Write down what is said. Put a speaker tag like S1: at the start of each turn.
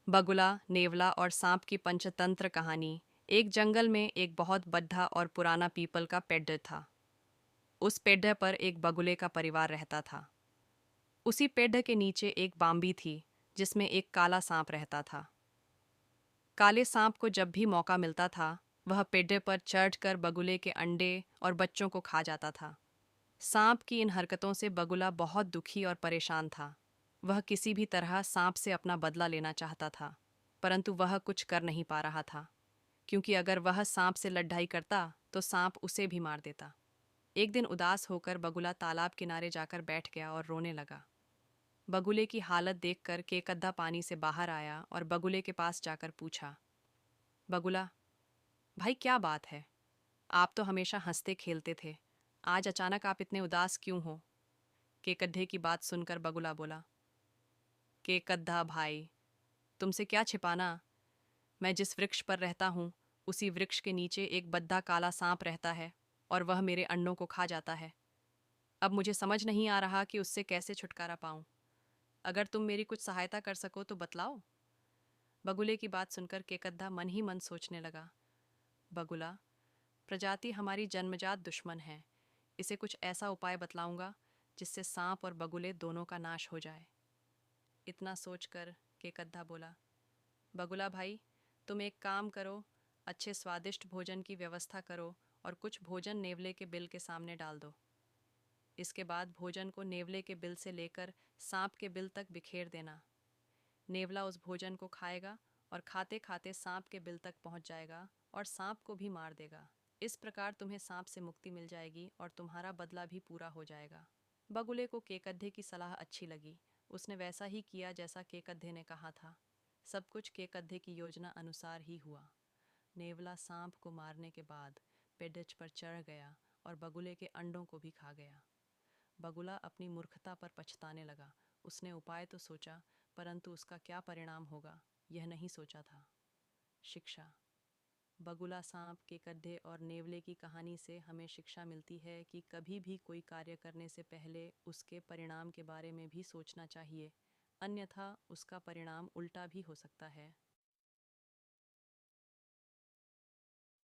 S1: बगुला, नेवला और सांप की पंचतंत्र कहानी। एक जंगल में एक बहुत बड्ढा और पुराना पीपल का पेड़ था। उस पेड़ पर एक बगुले का परिवार रहता था। उसी पेड़ के नीचे एक बाम्बी थी, जिसमें एक काला सांप रहता था। काले सांप को जब भी मौका मिलता था, वह पेड़ पर चढ़कर बगुले के अंडे और बच्चों को खा जाता था। सांप की इन हरकतों से बगुला बहुत दुखी और परेशान था। वह किसी भी तरह सांप से अपना बदला लेना चाहता था, परंतु वह कुछ कर नहीं पा रहा था, क्योंकि अगर वह सांप से लड़ाई करता तो सांप उसे भी मार देता। एक दिन उदास होकर बगुला तालाब किनारे जाकर बैठ गया और रोने लगा। बगुले की हालत देखकर केकद्धा पानी से बाहर आया और बगुले के पास जाकर पूछा, बगुला भाई, क्या बात है? आप तो हमेशा हंसते खेलते थे, आज अचानक आप इतने उदास क्यों हो? केकड्ढे की बात सुनकर बगुला बोला, केकद्धा भाई, तुमसे क्या छिपाना। मैं जिस वृक्ष पर रहता हूँ, उसी वृक्ष के नीचे एक बद्धा काला सांप रहता है और वह मेरे अंडों को खा जाता है। अब मुझे समझ नहीं आ रहा कि उससे कैसे छुटकारा पाऊं। अगर तुम मेरी कुछ सहायता कर सको तो बतलाओ। बगुले की बात सुनकर केकद्धा मन ही मन सोचने लगा, बगुला, प्रजाति हमारी जन्मजात दुश्मन है। इसे कुछ ऐसा उपाय बतलाऊंगा जिससे सांप और बगुले दोनों का नाश हो जाए। इतना सोचकर केकद्धा बोला, बगुला भाई, तुम एक काम करो, अच्छे स्वादिष्ट भोजन की व्यवस्था करो और कुछ भोजन नेवले के बिल के सामने डाल दो। इसके बाद भोजन को नेवले के बिल से लेकर सांप के बिल तक बिखेर देना। नेवला उस भोजन को खाएगा और खाते खाते सांप के बिल तक पहुंच जाएगा और सांप को भी मार देगा। इस प्रकार तुम्हें सांप से मुक्ति मिल जाएगी और तुम्हारा बदला भी पूरा हो जाएगा। बगुले को केकद्धे की सलाह अच्छी लगी। उसने वैसा ही किया जैसा केकद्धे ने कहा था। सब कुछ केकद्धे की योजना अनुसार ही हुआ। नेवला सांप को मारने के बाद पेड़ पर चढ़ गया और बगुले के अंडों को भी खा गया। बगुला अपनी मूर्खता पर पछताने लगा। उसने उपाय तो सोचा, परंतु उसका क्या परिणाम होगा, यह नहीं सोचा था। शिक्षा। बगुला, सांप, केकड्ढे और नेवले की कहानी से हमें शिक्षा मिलती है कि कभी भी कोई कार्य करने से पहले उसके परिणाम के बारे में भी सोचना चाहिए, अन्यथा उसका परिणाम उल्टा भी हो सकता है।